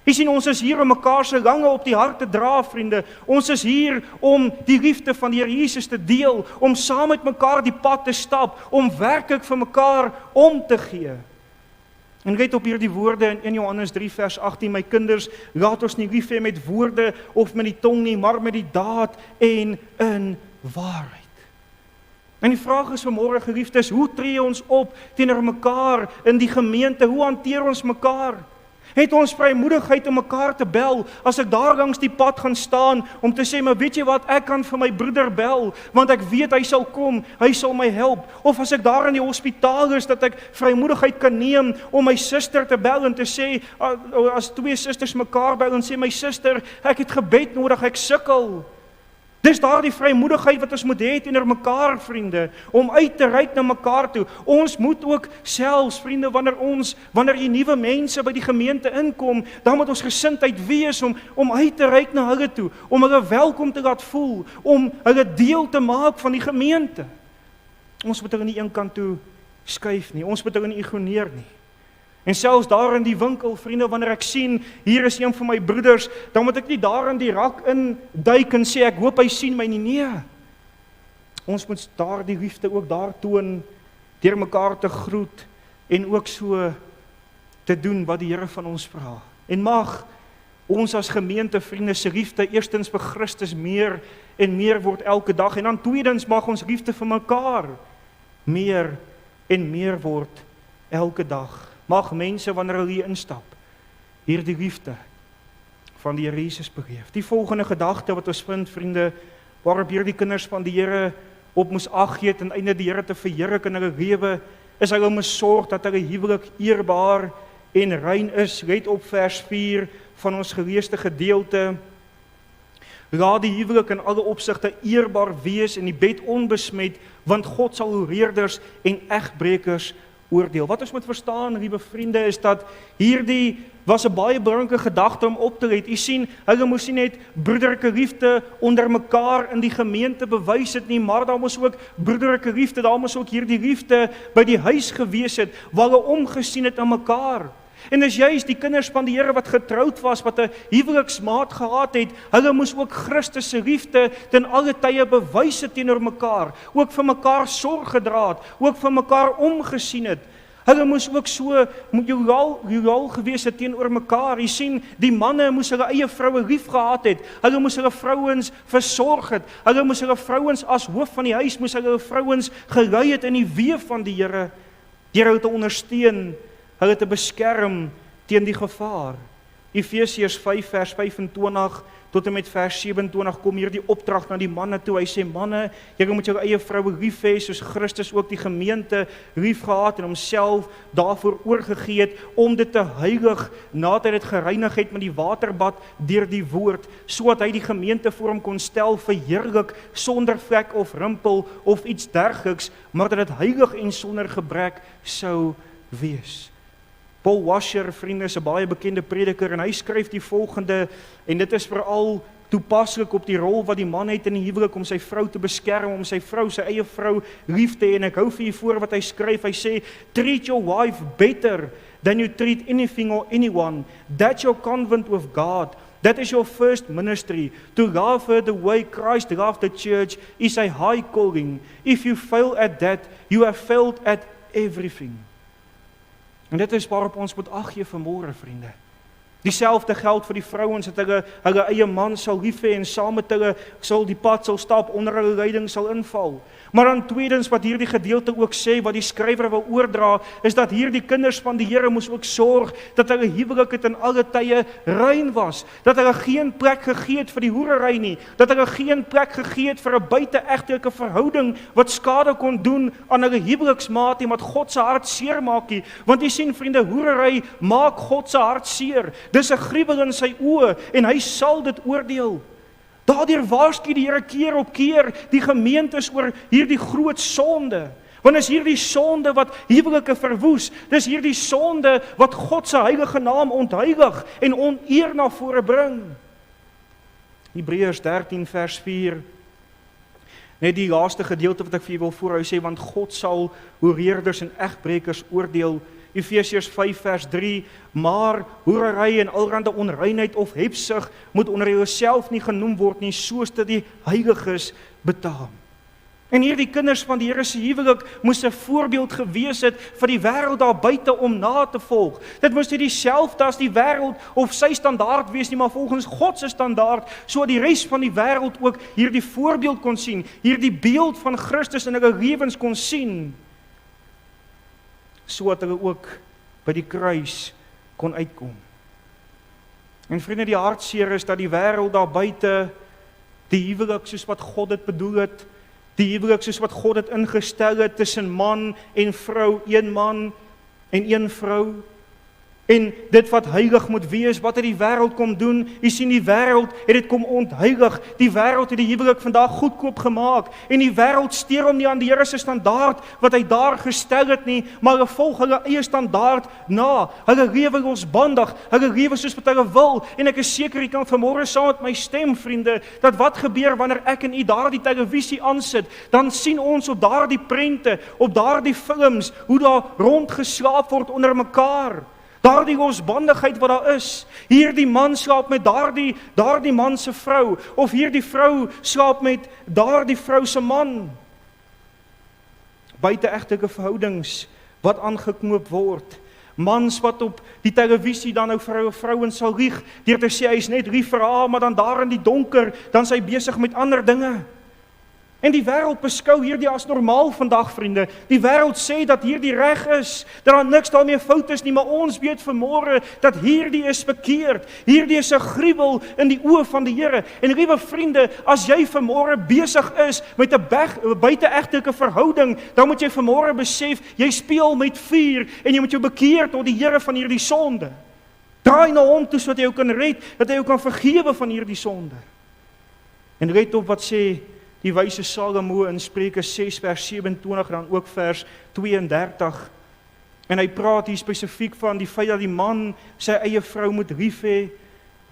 Jy sien, ons is hier om mekaar se lange op die hart te dra, vriende. Ons is hier om die liefde van die Here Jesus te deel, om saam met mekaar die pad te stap, om werklik vir mekaar om te gee. En let op hierdie woorde in 1 Johannes 3 vers 18, my kinders, laat ons nie lief hê met woorde of met die tong nie, maar met die daad en in waarheid. En die vraag is vanmôre, geliefdes, hoe tree ons op teenoor mekaar in die gemeente? Hoe hanteer ons mekaar? Het ons vrymoedigheid om mekaar te bel, as ek daar langs die pad gaan staan, om te sê, maar weet jy wat, ek kan vir my broeder bel, want ek weet hy sal kom, hy sal my help. Of as ek daar in die hospitaal is, dat ek vrymoedigheid kan neem om my suster te bel en te sê, as twee susters mekaar bel en sê, my suster, ek het gebed nodig, ek sukkel. Dis daar die vrymoedigheid wat ons moet hê teenoor mekaar, vriende, om uit te reik na mekaar toe. Ons moet ook selfs, vriende, wanneer die nuwe mense by die gemeente inkom, dan moet ons gesindheid wees om uit te reik na hulle toe, om hulle welkom te laat voel, om hulle deel te maak van die gemeente. Ons moet hulle nie een kant toe skuif nie, ons moet hulle nie ignoreer nie. En selfs daar in die winkel, vriende, wanneer ek sien, hier is een van my broeders, dan moet ek nie daar in die rak induik en sê, ek hoop hy sien my nie. Nee. Ons moet daar die liefde ook daar toon, deur mekaar te groet, en ook so te doen wat die Here van ons vra. En mag ons as gemeente, vriende, se liefde eerstens vir Christus meer en meer word elke dag, en dan tweedens mag ons liefde vir mekaar meer en meer word elke dag. Mag mense, wanneer hulle hier instap, hierdie liefde van die Here Jesus beleef. Die volgende gedagte wat ons vind, vriende, waarop hierdie kinders van die Here op moes ag gee, ten einde die Here te verheerlik in hulle lewe, is hulle moes sorg dat hulle huwelik eerbaar en rein is. Let op vers 4 van ons geleesde gedeelte. Laat die huwelik in alle opsigte eerbaar wees en die bed onbesmet, want God sal hoereerders en egbrekers oordeel. Wat ons moet verstaan, liewe vriende, is dat hierdie was 'n baie belangrike gedagte om op te let. U sien, hulle moes nie net broederlike liefde onder mekaar in die gemeente bewys het nie, maar daar moes ook broederlike liefde, daar moes ook hierdie liefde by die huis gewees het, waar hulle omgesien het aan mekaar. En dis juist die kinders van die Here wat getroud was, wat 'n huweliksmaat gehad het, hulle moes ook Christus se liefde ten alle tye bewys het teenoor mekaar, ook vir mekaar sorg gedra het, ook vir mekaar omgesien het. Hulle moes ook so loyaal gewees het teenoor mekaar. Jy sien, die manne moes hulle eie vroue lief gehad het, hulle moes hulle vrouens versorg het, hulle moes hulle vrouens as hoof van die huis, moes hulle vrouens gelei het in die weë van die Here, deur hulle te ondersteun, hulle te beskerm teen die gevaar. Efesiërs 5 vers 25 tot en met vers 27 kom hier die opdrag na die manne toe. Hy sê, manne, julle moet julle eie vroue lief hê, soos Christus ook die gemeente lief gehad en homself daarvoor oorgegee het, om dit te heilig, nadat hy dit gereinig het met die waterbad deur die woord, sodat hy die gemeente voor hom kon stel verheerlik, sonder vlek of rimpel of iets dergeliks, maar dat dit heilig en sonder gebrek sou wees. Paul Washer, vriende, is 'n baie bekende prediker en hy skryf die volgende, en dit is veral toepaslik op die rol wat die man het in die huwelik om sy vrou te beskerm, om sy vrou, sy eie vrou lief te hê. En ek hou vir julle voor wat hy skryf. Hy sê, treat your wife better than you treat anything or anyone. That's your covenant with God. That is your first ministry. To love her the way Christ loved the church is a high calling. If you fail at that, you have failed at everything. En dit is waarop ons moet ag gee vanmôre, vriende. Dieselfde geld vir die vrouens, dat hulle eie man sal lief hê en saam met hulle sal die pad sal stap, onder hulle leiding sal inval. Maar dan tweedens wat hierdie gedeelte ook sê, wat die skrywer wil oordra, is dat hierdie kinders van die Here moes ook sorg dat hulle huwelik in alle tye rein was, dat hulle geen plek gegee het vir die hoerery nie, dat hulle geen plek gegee het vir 'n buite-egtelike verhouding wat skade kon doen aan hulle huweliksmaat en wat God se hart seermaak nie. Want jy sien, vriende, hoerery maak God se hart seer. Dis 'n gruwel in sy oë en hy sal dit oordeel. Daardeur waarsku die Here keer op keer die gemeentes oor hierdie groot sonde. Want is hierdie sonde wat huwelike verwoes, dis hierdie sonde wat God se heilige naam ontheilig en oneer na vore bring. Hebreërs 13 vers 4. Net die laaste gedeelte wat ek vir julle wil voorhou, sê, want God sal hoereerders en egbrekers oordeel. Efesiërs 5 vers 3, maar hoerery en allerhande onreinheid of hebsug moet onder jouself nie genoem word nie, soos dit die heiliges betaam. En hierdie kinders van die Here se huwelik moes 'n voorbeeld gewees het vir die wêreld daar buite om na te volg. Dit moes nie dieselfde as die wêreld of sy standaard wees nie, maar volgens God se standaard, sodat die res van die wêreld ook hierdie voorbeeld kon sien, hierdie beeld van Christus in hulle lewens kon sien, sodat hulle ook by die kruis kon uitkom. En vriende, die hartseer is dat die wêreld daar buite die huwelik soos wat God dit bedoel het, die huwelik soos wat God dit ingestel het tussen man en vrou, een man en een vrou, en dit wat heilig moet wees, wat het die wêreld kom doen? Jy sien, die wêreld het dit kom ontheilig, die wêreld het die huwelik vandag goedkoop gemaak, en die wêreld steur hom nie aan die Here se standaard, wat hy daar gestel het nie, maar hulle volg hulle eie standaard na, hulle lewe losbandig, hulle lewe soos wat hulle wil, en ek is seker, jy kan vanmôre saam met my stem, vriende, dat wat gebeur wanneer ek en u daardie televisie aansit, dan sien ons op daardie prente, op daardie films, hoe daar rondgeslaap word onder mekaar, daardie losbandigheid wat daar is. Hierdie man slaap met daardie man se vrou, of hierdie vrou slaap met daardie vrou se man. Buiteegtelike verhoudings wat aangeknoop word. Mans wat op die televisie dan nou vir vrouens sal lieg, deur te sê hy is net lief vir haar, maar dan daar in die donker, dan is hy besig met ander dinge. En die wêreld beskou hierdie as normaal vandag, vriende. Die wêreld sê dat hierdie reg is, dat daar niks daarmee fout is nie, maar ons weet vanmôre dat hierdie is verkeerd. Hierdie is 'n gruwel in die oë van die Here. En liewe vriende, as jy vanmôre besig is met 'n buiteegtelike verhouding, dan moet jy vanmôre besef, jy speel met vuur en jy moet jou bekeer tot die Here van hierdie sonde. Draai na hom toe sodat hy jou kan red, dat hy jou kan vergewe van hierdie sonde. En let op wat sê die wyse Salomo in Spreuke 6 vers 27, dan ook vers 32. En hy praat hier spesifiek van die feit dat die man sy eie vrou moet lief hê.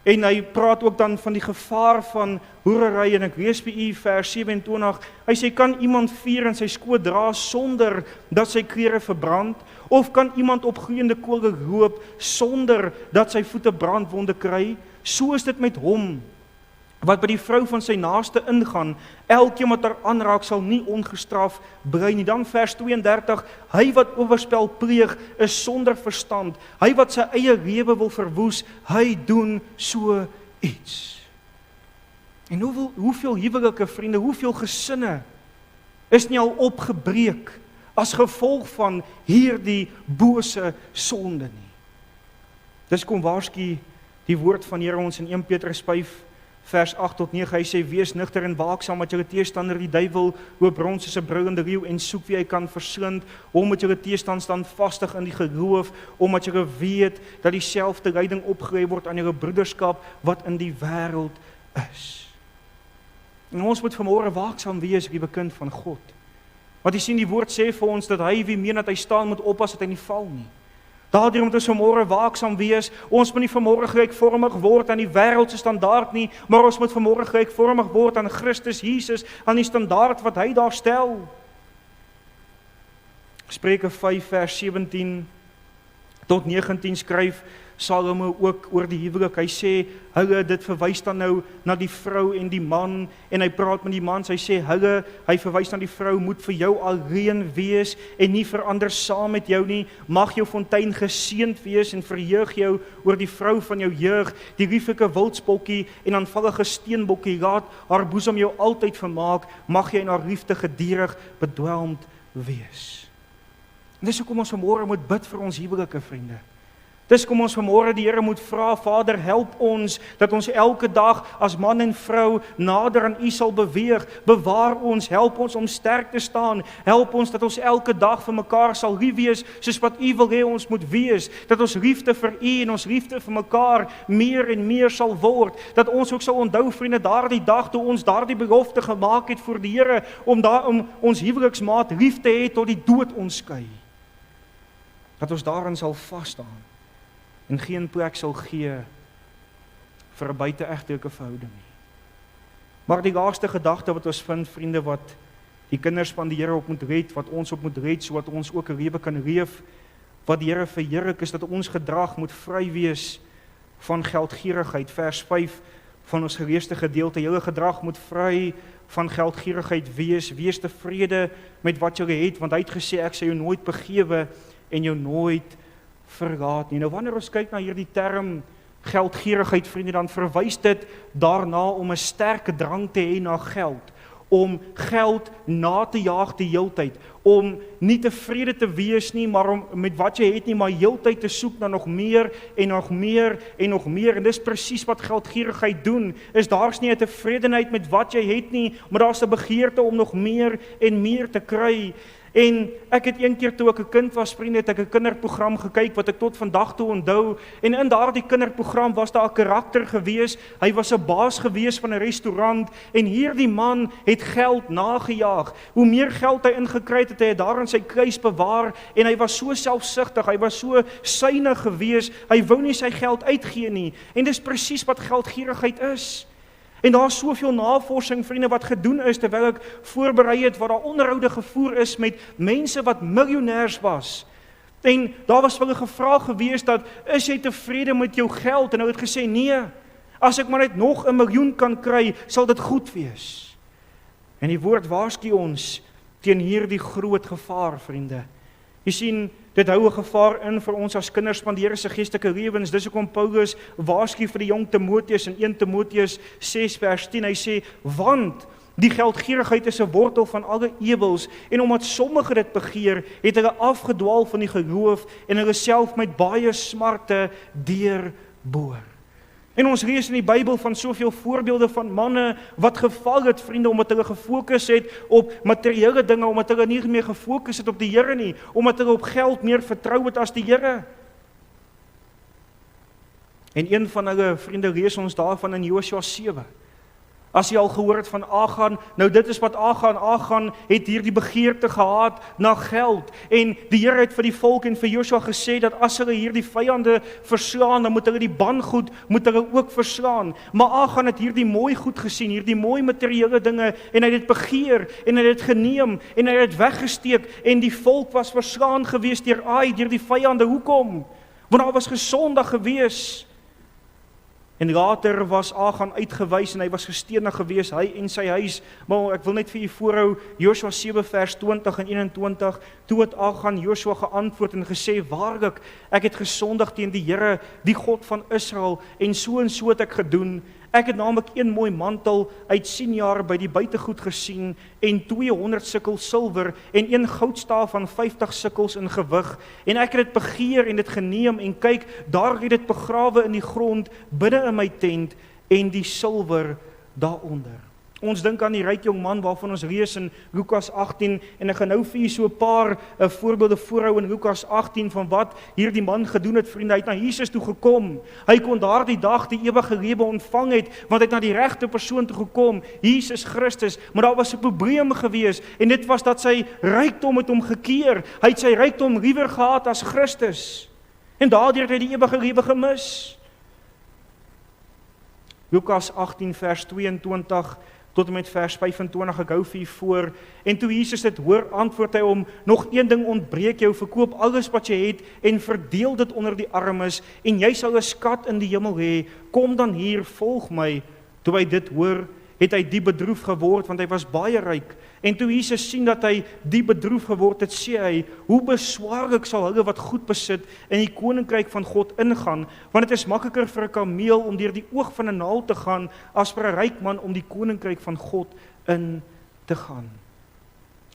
En hy praat ook dan van die gevaar van hoerery, en ek lees vir u vers 27. Hy sê, kan iemand vuur in sy skoot dra sonder dat sy klere verbrand? Of kan iemand op gloeiende kole loop sonder dat sy voete brandwonde kry? So is dit met hom wat by die vrou van sy naaste ingaan, elkeen wat haar aanraak sal nie ongestraf bly nie. Dan vers 32, hy wat oorspel pleeg is sonder verstand, hy wat sy eie lewe wil verwoes, hy doen so iets. En hoeveel huwelike vriende, hoeveel gesinne is nie al opgebreek as gevolg van hierdie bose sonde nie. Dis kom waarsku die woord van Here ons in 1 Petrus 5 vers 8 tot 9, hy sê, wees nugter en waaksaam, want julle teestander die duiwel loop rond soos 'n brullende leeu en soek wie hy kan verslind, omdat julle teestand standvastig in die geloof, omdat julle weet dat dieselfde lyding opgelê word aan julle broederskap wat in die wêreld is. En ons moet vanmôre waaksaam wees, liewe kind van God. Want jy sien, die woord sê vir ons dat hy wie meen dat hy staan moet oppas dat hy nie val nie. Daardeur moet ons vanmôre waaksaam wees. Ons moet nie vanmôre gelykvormig word aan die wêreld se standaard nie, maar ons moet vanmôre gelykvormig word aan Christus Jesus, aan die standaard wat hy daar stel. Spreuke 5 vers 17 tot 19 skryf Salomo ook oor die huwelik. Hy sê, dit verwys dan nou na die vrou en die man, en hy praat met die man, hy sê, hy verwys na die vrou, moet vir jou alleen wees, en nie verander saam met jou nie, mag jou fontein geseënd wees, en verheug jou oor die vrou van jou jeug, die lieflike wildspokkie, en aanvallige steenbokkie, laat haar boesem jou altyd vermaak, mag jy in haar liefde gedurig bedwelmd wees. En dis hoekom ons vanmôre moet bid vir ons huwelike vriende. Dis kom ons vanmôre die Here moet vra, Vader, help ons, dat ons elke dag as man en vrou nader aan U sal beweeg, bewaar ons, help ons om sterk te staan, help ons dat ons elke dag vir mekaar sal lief wees, soos wat U wil hê ons moet wees, dat ons liefde vir U en ons liefde vir mekaar meer en meer sal word, dat ons ook sal onthou, vriende, daardie dag toe ons daardie belofte gemaak het voor die Here, om ons huweliksmaat lief te hê tot die dood ons skei, dat ons daarin sal vas staan, en geen plek sal gee vir 'n buiteegtelike verhouding nie. Maar die laaste gedagte wat ons vind, vriende, wat die kinders van die Here op moet red, wat ons op moet red, sodat ons ook 'n lewe kan leef, wat die Here verheerlik, is dat ons gedrag moet vry wees van geldgierigheid. Vers 5 van ons geleesde gedeelte, julle gedrag moet vry van geldgierigheid wees tevrede met wat jy het, want hy het gesê, ek sal jou nooit begewe en jou nooit verlaat nie. Nou wanneer ons kyk na hierdie term geldgierigheid, vriende, dan verwys dit daarna om 'n sterke drang te hê na geld, om geld na te jaag die heeltyd, om nie tevrede te wees nie, maar om met wat jy het nie, maar heeltyd te soek na nog meer en nog meer en nog meer. En dis presies wat geldgierigheid doen, is daar's nie 'n tevredenheid met wat jy het nie, maar daar's 'n begeerte om nog meer en meer te kry. En ek het een keer toe ek 'n kind was, vriende, het ek 'n kinderprogram gekyk wat ek tot vandag toe onthou. En in daardie kinderprogram was daar 'n karakter gewees. Hy was 'n baas gewees van 'n restaurant en hierdie man het geld nagejaag. Hoe meer geld hy ingekry het, hy daar in sy kluis bewaar en hy was so selfsugtig, hy was so synig gewees. Hy wou nie sy geld uitgee nie. En dis presies wat geldgierigheid is. En daar is soveel navorsing, vriende, wat gedoen is terwyl ek voorberei het, wat daar onderhoude gevoer is met mense wat miljonêers was. En daar was hulle gevra gewees dat, is jy tevrede met jou geld? En hy het gesê, nee, as ek maar net nog 1 miljoen kan kry, sal dit goed wees. En die woord waarsku ons teen hierdie groot gevaar, vriende. Jy sien, dit hou 'n gevaar in vir ons as kinders van die Here se geestelike lewens. Dis hoekom Paulus waarsku vir die jong Timoteus in 1 Timoteus 6 vers 10. Hy sê, want die geldgierigheid is 'n wortel van alle ewels, en omdat sommige dit begeer, het hulle afgedwaal van die geloof en hulle self met baie smarte deurboor. En ons lees in die Bybel van soveel voorbeelde van manne wat geval het, vriende, omdat hulle gefokus het op materiële dinge, omdat hulle nie meer gefokus het op die Here nie, omdat hulle op geld meer vertrou het as die Here. En een van hulle, vriende, lees ons daarvan in Josua 7. As jy al gehoor het van Achan, nou dit is wat Achan het hierdie begeerte gehad na geld, en die Here het vir die volk en vir Josua gesê, dat as hulle hierdie vyande verslaan, dan moet hulle die bangoed, moet hulle ook verslaan. Maar Achan het hierdie mooi goed gesien, hierdie mooi materiële dinge, en hy het dit begeer, en hy het dit geneem, en hy het dit weggesteek, en die volk was verslaan gewees deur die vyande. Hoekom? Want daar was gesondig gewees. En later was Achan uitgewys en hy was gestenig gewees, hy en sy huis. Maar ek wil net vir u voorhou, Josua 7 vers 20 en 21, toe het Achan Josua geantwoord en gesê, waarlik, ek het gesondig teen die Here, die God van Israel, en so het ek gedoen. Ek het naamlik 1 mooi mantel uit Sinjar by die buitegoed gesien, en 200 sikkel silwer, en 1 goudstaaf van 50 sikkels in gewig, en ek het dit begeer en dit geneem, en kyk, daar het dit begrawe in die grond, binne in my tent, en die silwer daaronder. Ons dink aan die ryk jong man waarvan ons lees in Lukas 18, en ek gaan nou vir u so 'n paar voorbeelde voorhou in Lukas 18 van wat hierdie man gedoen het, vriende. Hy het na Jesus toe gekom. Hy kon daardie dag die ewige lewe ontvang het, want hy het na die regte persoon toe gekom, Jesus Christus. Maar daar was 'n probleem gewees, en dit was dat sy rykdom het hom gekeer. Hy het sy rykdom liewer gehad as Christus. En daardeur het hy die ewige lewe gemis. Lukas 18 vers 22 tot en met vers 25, ek hou vir u voor. En toe Jesus dit hoor, antwoord hy hom, nog 1 ding ontbreek jou, verkoop alles wat jy het en verdeel dit onder die armes, en jy sal 'n skat in die hemel hê. Kom dan hier, volg my. Toe hy dit hoor, het hy diep bedroef geword, want hy was baie ryk. En toe Jesus sien dat hy diep bedroef geword het, sê hy, hoe beswaarlik sal hulle wat goed besit in die koninkryk van God ingaan, want dit is makliker vir 'n kameel om deur die oog van 'n naald te gaan, as vir 'n ryk man om die koninkryk van God in te gaan.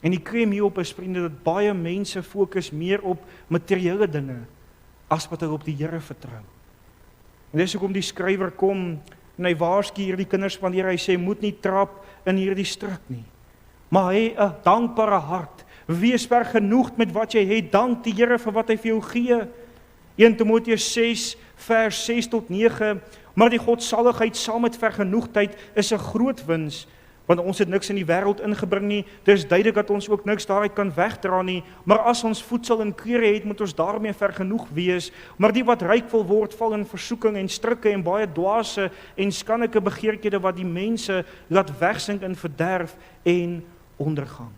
En die krem hierop is, vriende, dat baie mense fokus meer op materiële dinge, as wat hulle op die Here vertrou. En dis hoekom die skrywer kom, en hy waarsku hierdie kinders van die Here, hy sê, moet nie trap in hierdie struik nie, maar hy 'n dankbare hart, wees vergenoegd met wat jy het, dank die Here vir wat hy vir jou gee. 1 Timoteus 6 vers 6 tot 9, maar die godsaligheid saam met vergenoegdheid is 'n groot wins, want ons het niks in die wêreld ingebring nie, dis duidelik dat ons ook niks daaruit kan wegdra nie, maar as ons voedsel en klere het, moet ons daarmee vergenoeg wees, maar die wat ryk wil word, val in versoeking en strikke en baie dwaase en skandelyke begeerthede wat die mense laat wegsink in verderf en ondergang.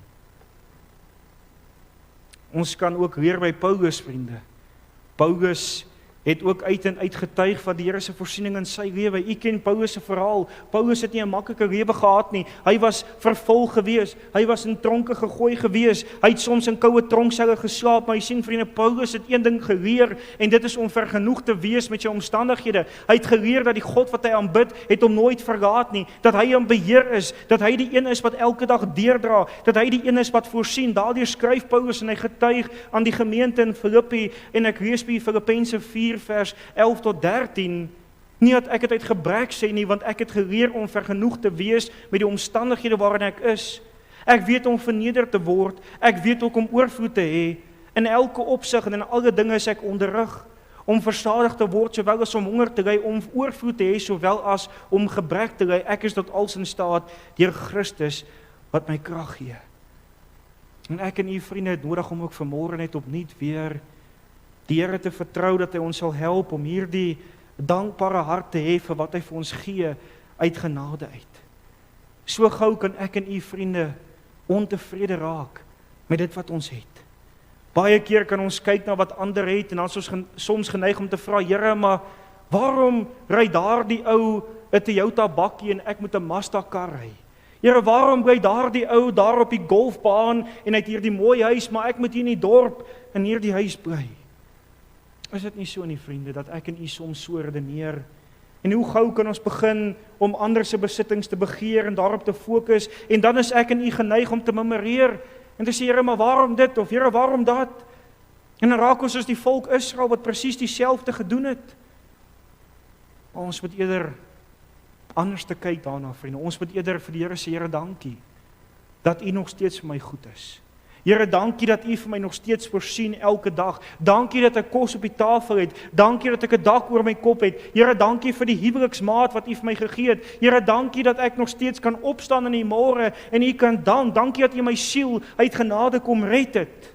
Ons kan ook leer by Paulus, vriende. Paulus het ook uit en uit getuig van die Here se voorsiening in sy lewe. U ken Paulus se verhaal. Paulus het nie 'n maklike lewe gehad nie. Hy was vervolg gewees. Hy was in tronke gegooi gewees. Hy het soms in koue tronkselle geslaap, maar jy sien vriende, Paulus het een ding geleer en dit is om vergenoeg te wees met jou omstandighede. Hy het geleer dat die God wat hy aanbid, het hom nooit verlaat nie. Dat hy in beheer is, dat hy die een is wat elke dag deurdra, dat hy die een is wat voorsien. Daardeur skryf Paulus en hy getuig aan die gemeente in Filippi en ek lees by Filippense 4 vers 11 tot 13, nie dat ek het uit gebrek sê nie, want ek het geleer om vergenoeg te wees met die omstandighede waarin ek is. Ek weet om verneder te word, ek weet ook om oorvloed te hê, in elke opsig en in alle dinge is ek onderrig, om verstadig te word, sowel as om honger te ly, om oorvloed te hê, sowel as om gebrek te ly. Ek is tot alles in staat, deur Christus, wat my krag gee. En ek en u vriende het nodig om ook vanmôre net opnuut weer die Here te vertrou dat hy ons sal help om hierdie dankbare hart te hê vir wat hy vir ons gee uit genade uit. So gou kan ek en u vriende ontevrede raak met dit wat ons het. Baie keer kan ons kyk na wat ander het en dan is ons soms geneig om te vra, Here, maar waarom ry daardie ou 'n Toyota bakkie en ek moet 'n Mazda kar ry? Here, waarom bly daardie ou daar op die golfbaan en hy het hierdie mooi huis, maar ek moet hier in die dorp in hierdie huis bly? Is dit nie so nie, vriende, dat ek en u soms so redeneer? En hoe gou kan ons begin om ander se besittings te begeer en daarop te fokus, en dan is ek en u geneig om te murmureer en te sê, Here, maar waarom dit, of Here, waarom dat? En dan raak ons as die volk Israel wat presies dieselfde gedoen het. Maar ons moet eerder anders te kyk daarna, vriende. Ons moet eerder vir die Here sê, Here, dankie dat u nog steeds vir my goed is. Here, dankie dat u vir my nog steeds voorsien elke dag. Dankie dat ek kos op die tafel het. Dankie dat ek 'n dak oor my kop het. Here, dankie vir die huweliksmaat wat u vir my gegee het. Here, dankie dat ek nog steeds kan opstaan in die môre en u kan dank. Dankie dat u my siel uit genade kom red het.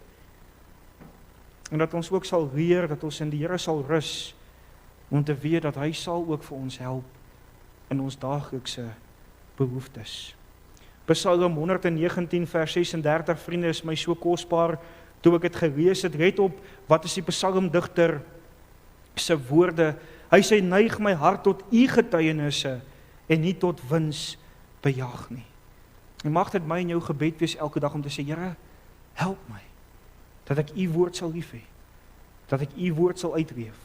En dat ons ook sal leer dat ons in die Here sal rus om te weet dat hy sal ook vir ons help in ons daaglikse behoeftes. Psalm 119 vers 36, vriende, is my so kosbaar toe ek dit gelees het. Let op, wat is die psalmdigter se woorde? Hy sê, neig my hart tot u getuienisse en nie tot wins bejag nie. En mag dit my en jou gebed wees elke dag om te sê, Here, help my, dat ek u woord sal lief hê, dat ek u woord sal uitleef,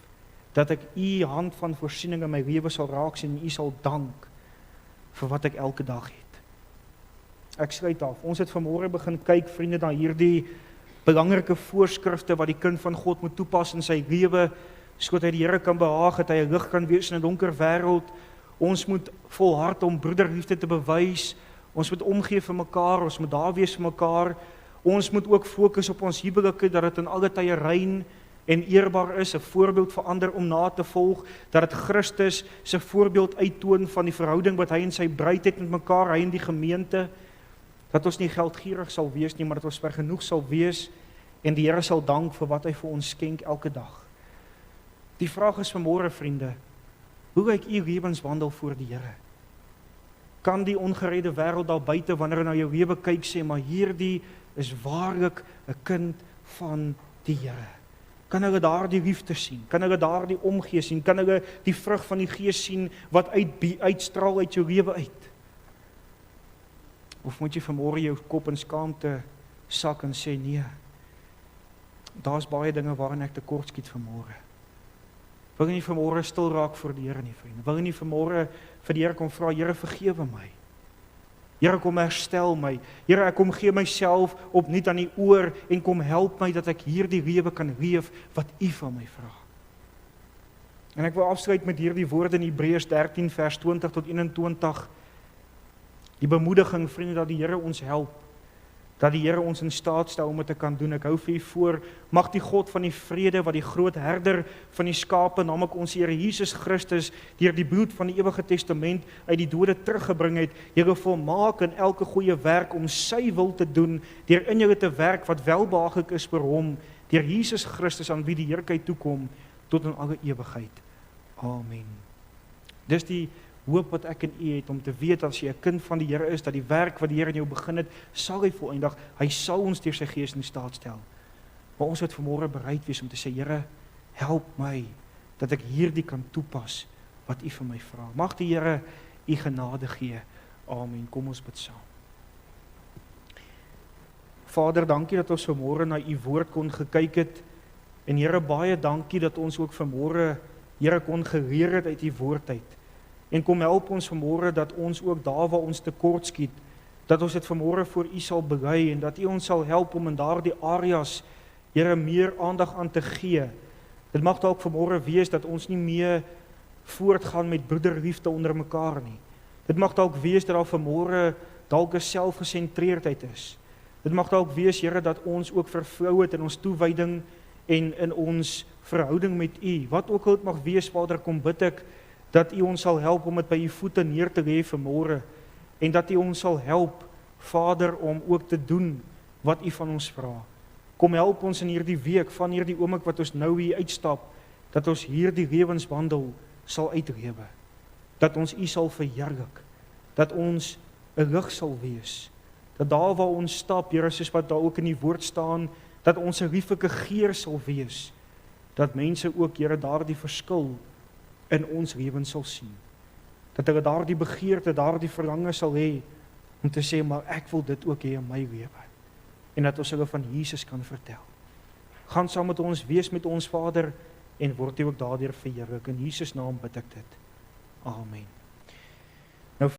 dat ek u hand van voorsiening in my lewe sal raak sien en u sal dank vir wat ek elke dag het. Ek sluit af. Ons het vanmôre begin kyk, vriende, na hierdie belangrike voorskrifte wat die kind van God moet toepas in sy lewe, sodat hy die Here kan behaag, dat hy 'n lig kan wees in 'n donker wêreld. Ons moet volhard om broederliefde te bewys. Ons moet omgee vir mekaar, ons moet daar wees vir mekaar. Ons moet ook fokus op ons huwelike, dat dit in alle tye rein en eerbaar is, 'n voorbeeld vir ander om na te volg, dat dit Christus se voorbeeld uittoon van die verhouding wat hy en sy bruid het met mekaar, hy en die gemeente. Dat ons nie geldgierig sal wees nie, maar dat ons vergenoeg sal wees en die Here sal dank vir wat hy vir ons skenk elke dag. Die vraag is vanmôre, vriende, hoe lyk u lewenswandel voor die Here? Kan die ongeredde wêreld daar buite, wanneer hy na jou lewe kyk, sê, maar hierdie is waarlik 'n kind van die Here? Kan hulle daar die liefde sien? Kan hulle daar die omgee sien? Kan hulle die vrug van die Gees sien wat uitstraal uit jou lewe uit? Of moet jy vanmôre jou kop in skaamte sak en sê, nee, daar's baie dinge waarin ek tekort skiet vanmôre. Wil jy nie vanmôre stil raak voor die Here nie, vriende? Wil jy nie vanmôre vir die Here kom vra, Here, vergewe my. Here, kom herstel my. Here, ek kom gee myself opnuut aan u oor en kom help my dat ek hierdie lewe kan leef wat u van my vra. En ek wil afsluit met hierdie woorde in Hebreërs 13 vers 20 tot 21. Die bemoediging, vriende, dat die Here ons help, dat die Here ons in staat stel om dit te kan doen. Ek hou vir u voor, mag die God van die vrede, wat die groot herder van die skape, naamlik ons Here Jesus Christus, deur die bloed van die ewige testament uit die dode teruggebring het, julle volmaak in elke goeie werk om sy wil te doen, deur in julle te werk wat welbehaaglik is vir hom, deur Jesus Christus aan wie die heerlikheid toekom tot in alle ewigheid. Amen. Dis die hoop wat ek en u het, om te weet as jy 'n kind van die Here is, dat die werk wat die Here in jou begin het, sal hy volëindig. Hy sal ons deur sy Gees in staat stel. Maar ons moet vanmôre bereid wees om te sê, Here, help my dat ek hierdie kan toepas wat U vir my vra. Mag die Here U genade gee. Amen. Kom ons bid saam. Vader, dankie dat ons vanmôre na U woord kon gekyk het. En Here, baie dankie dat ons ook vanmôre, Here, kon geleer het uit U woord uit. En kom help ons vanmôre dat ons ook daar waar ons tekort skiet, dat ons dit vanmôre voor U sal bely en dat U ons sal help om in daardie areas, Here, meer aandag aan te gee. Dit mag dalk vanmôre wees dat ons nie meer voortgaan met broederliefde onder mekaar nie. Dit mag dalk wees dat daar vanmôre dalk 'n selfgesentreerdheid is. Dit mag dalk wees, Here, dat ons ook vervlou het in ons toewyding en in ons verhouding met U. Wat ook al dit mag wees, Vader, kom bid ek dat U ons sal help om dit by U voete neer te lê vanmôre en dat U ons sal help, Vader, om ook te doen wat U van ons vra. Kom help ons in hierdie week, van hierdie oomblik wat ons nou hier uitstap, dat ons hierdie lewenswandel sal uitlewe. Dat ons U sal verheerlik, dat ons 'n lig sal wees, dat daar waar ons stap, Here, soos wat daar ook in die woord staan, dat ons 'n lieflike geur sal wees, dat mense ook, Here, daardie verskil in ons lewens sal sien. Dat hulle daardie begeerte, daardie verlange sal hê om te sê, maar ek wil dit ook hê in my lewe. En dat ons hulle van Jesus kan vertel. Gaan saam met ons, wees met ons, Vader, en word U ook daardeur verheerlik. In Jesus naam bid ek dit. Amen.